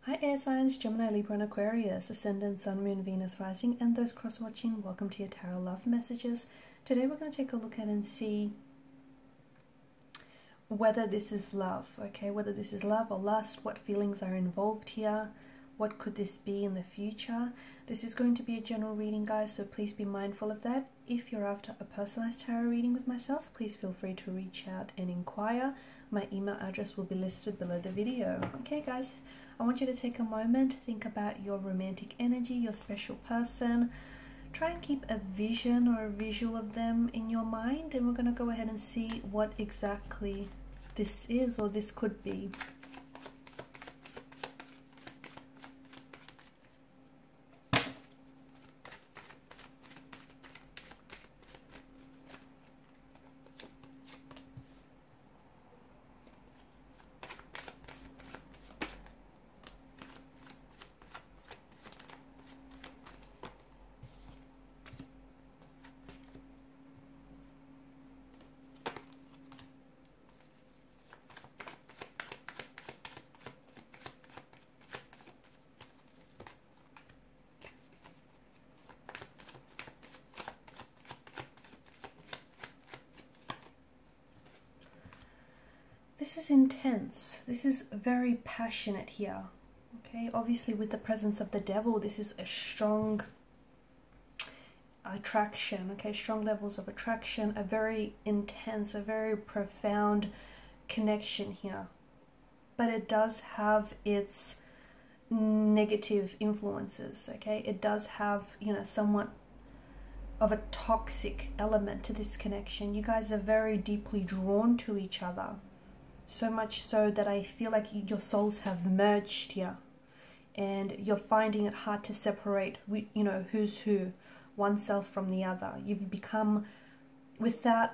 Hi air signs, Gemini, Libra and Aquarius, Ascendant, Sun, Moon, Venus, Rising, and those cross-watching, welcome to your Tarot Love Messages. Today we're going to take a look at and see whether this is love, okay? Whether this is love or lust, what feelings are involved here, what could this be in the future. This is going to be a general reading, guys, so please be mindful of that. If you're after a personalized tarot reading with myself, please feel free to reach out and inquire. My email address will be listed below the video. Okay, guys, I want you to take a moment, think about your romantic energy, your special person. Try and keep a vision or a visual of them in your mind, and we're going to go ahead and see what exactly this is or this could be. This is intense. This is very passionate here. Okay, obviously with the presence of the devil, this is a strong attraction. Okay, strong levels of attraction, a very intense, a very profound connection here. But it does have its negative influences. Okay, it does have, you know, somewhat of a toxic element to this connection. You guys are very deeply drawn to each other. So much so that I feel like your souls have merged here, and you're finding it hard to separate, you know, who's who, oneself from the other. You've become, without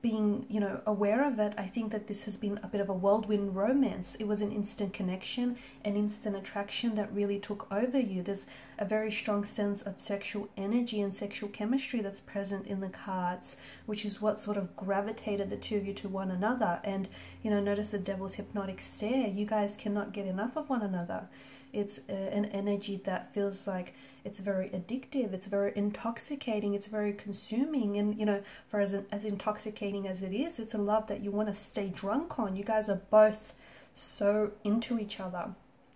being, you know, aware of it, I think that this has been a bit of a whirlwind romance. It was an instant connection, an instant attraction that really took over you. There's a very strong sense of sexual energy and sexual chemistry that's present in the cards, which is what sort of gravitated the two of you to one another. And, you know, notice the devil's hypnotic stare. You guys cannot get enough of one another. It's an energy that feels like it's very addictive, it's very intoxicating, it's very consuming. And, you know, for as intoxicating as it is, it's a love that you want to stay drunk on. You guys are both so into each other.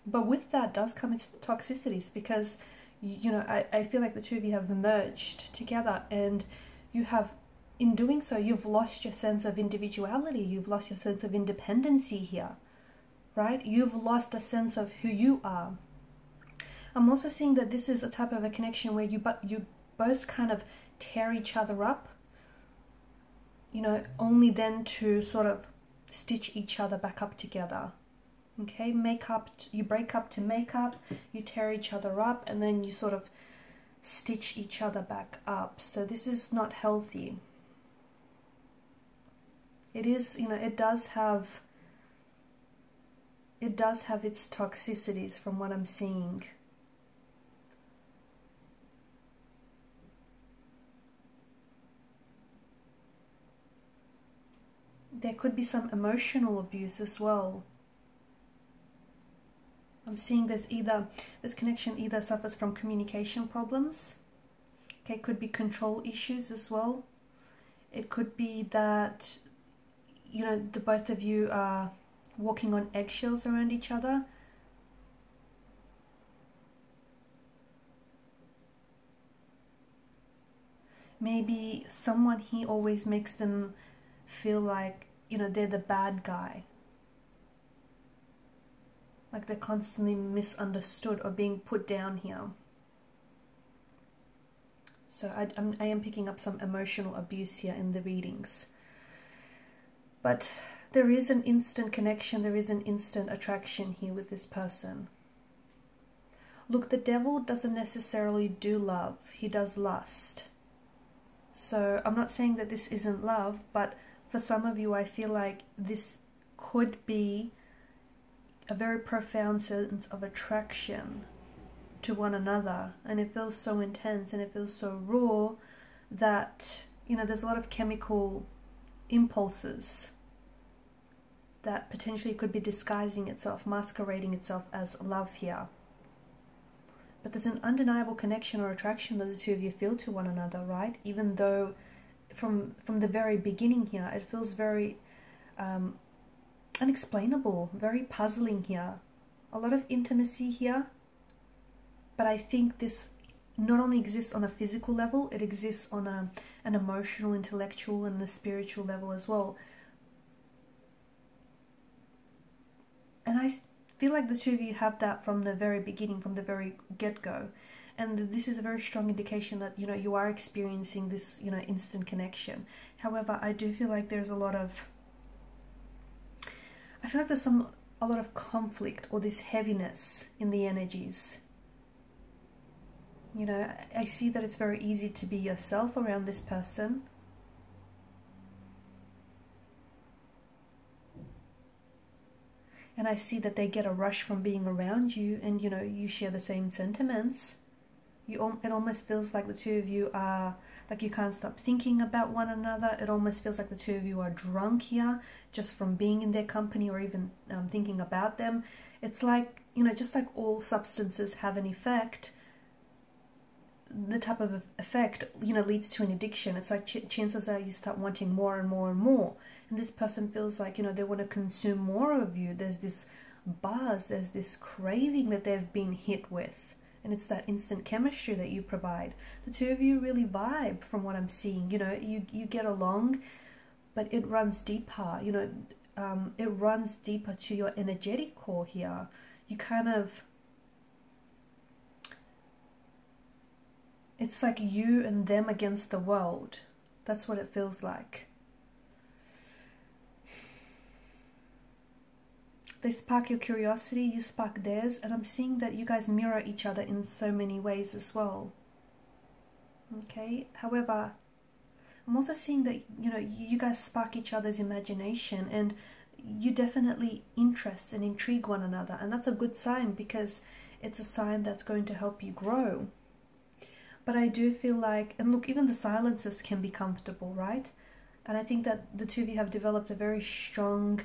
But with that does come its toxicities, because, you know, I feel like the two of you have merged together, and you have, in doing so, you've lost your sense of individuality, you've lost your sense of independency here. Right? You've lost a sense of who you are. I'm also seeing that this is a type of a connection where you both kind of tear each other up, you know, only then to sort of stitch each other back up together. Okay, you break up to make up, you tear each other up, and then you sort of stitch each other back up. So this is not healthy. It is, you know, it does have its toxicities from what I'm seeing. There could be some emotional abuse as well. I'm seeing this connection either suffers from communication problems. Okay, it could be control issues as well. It could be that, you know, the both of you are walking on eggshells around each other. Maybe someone here always makes them feel like, you know, they're the bad guy. Like they're constantly misunderstood or being put down here. So I am picking up some emotional abuse here in the readings. But there is an instant connection, there is an instant attraction here with this person. Look, the devil doesn't necessarily do love, he does lust. So I'm not saying that this isn't love, but for some of you I feel like this could be a very profound sense of attraction to one another. And it feels so intense and it feels so raw that, you know, there's a lot of chemical impulses that potentially could be disguising itself, masquerading itself as love here. But there's an undeniable connection or attraction that the two of you feel to one another, right? Even though from the very beginning here, it feels very unexplainable, very puzzling here. A lot of intimacy here. But I think this not only exists on a physical level, it exists on an emotional, intellectual, and a spiritual level as well. And I feel like the two of you have that from the very beginning, from the very get-go. And this is a very strong indication that, you know, you are experiencing this, you know, instant connection. However, I do feel like there's a lot of, I feel like there's a lot of conflict or this heaviness in the energies. You know, I see that it's very easy to be yourself around this person. And I see that they get a rush from being around you, and, you know, you share the same sentiments. It almost feels like the two of you are, like, you can't stop thinking about one another. It almost feels like the two of you are drunk here, just from being in their company or even thinking about them. It's like, you know, just like all substances have an effect, the type of effect, you know, leads to an addiction. It's like chances are you start wanting more and more and more. And this person feels like, you know, they want to consume more of you. There's this buzz, there's this craving that they've been hit with. And it's that instant chemistry that you provide. The two of you really vibe from what I'm seeing. You know, you get along, but it runs deeper. You know, it runs deeper to your energetic core here. You kind of, it's like you and them against the world. That's what it feels like. They spark your curiosity, you spark theirs, and I'm seeing that you guys mirror each other in so many ways as well. Okay, however, I'm also seeing that, you know, you guys spark each other's imagination, and you definitely interest and intrigue one another, and that's a good sign because it's a sign that's going to help you grow. But I do feel like, and look, even the silences can be comfortable, right? And I think that the two of you have developed a very strong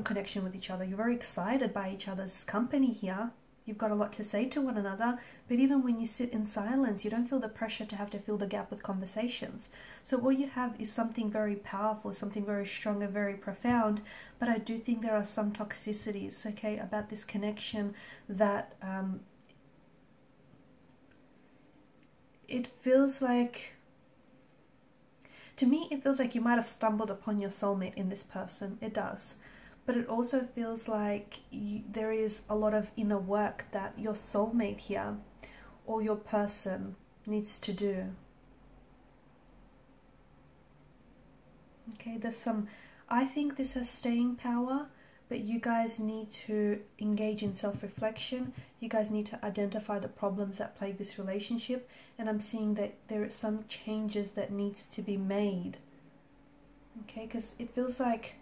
connection with each other. You're very excited by each other's company here. You've got a lot to say to one another, but even when you sit in silence, you don't feel the pressure to have to fill the gap with conversations. So what you have is something very powerful, something very strong and very profound, but I do think there are some toxicities, okay, about this connection that it feels like, to me, it feels like you might have stumbled upon your soulmate in this person. It does. But it also feels like there is a lot of inner work that your soulmate here or your person needs to do. Okay, there's some, I think this has staying power, but you guys need to engage in self-reflection. You guys need to identify the problems that plague this relationship. And I'm seeing that there are some changes that needs to be made. Okay, because it feels like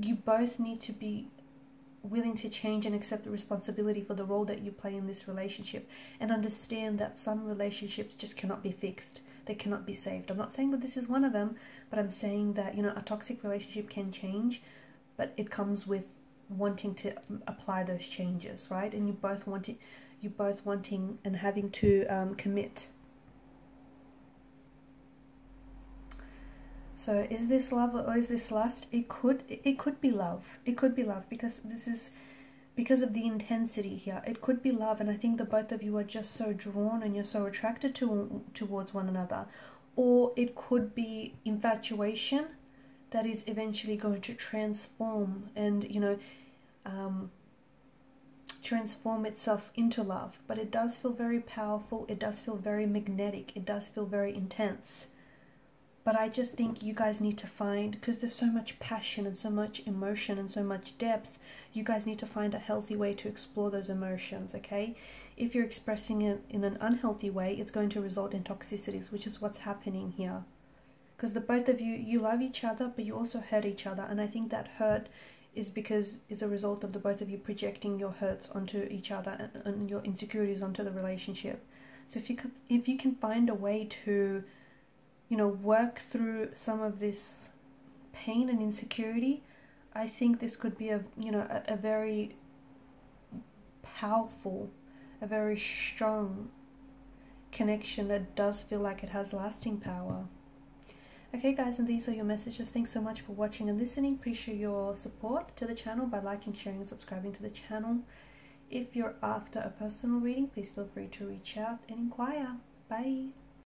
you both need to be willing to change and accept the responsibility for the role that you play in this relationship. And understand that some relationships just cannot be fixed. They cannot be saved. I'm not saying that this is one of them, but I'm saying that, you know, a toxic relationship can change, but it comes with wanting to apply those changes, right? And you both wanting and having to commit. So is this love or is this lust? It could be love. It could be love because this is because of the intensity here. It could be love, and I think the both of you are just so drawn and you're so attracted towards one another. Or it could be infatuation that is eventually going to transform and, you know, transform itself into love. But it does feel very powerful. It does feel very magnetic. It does feel very intense. But I just think you guys need to find, because there's so much passion and so much emotion and so much depth, you guys need to find a healthy way to explore those emotions, okay? If you're expressing it in an unhealthy way, it's going to result in toxicities, which is what's happening here. Because the both of you love each other, but you also hurt each other. And I think that hurt is a result of the both of you projecting your hurts onto each other and your insecurities onto the relationship. So if you can find a way to, you know, work through some of this pain and insecurity, I think this could be a very powerful, a very strong connection that does feel like it has lasting power. Okay guys, and these are your messages. Thanks so much for watching and listening. Please show your support to the channel by liking, sharing and subscribing to the channel. If you're after a personal reading, please feel free to reach out and inquire. Bye.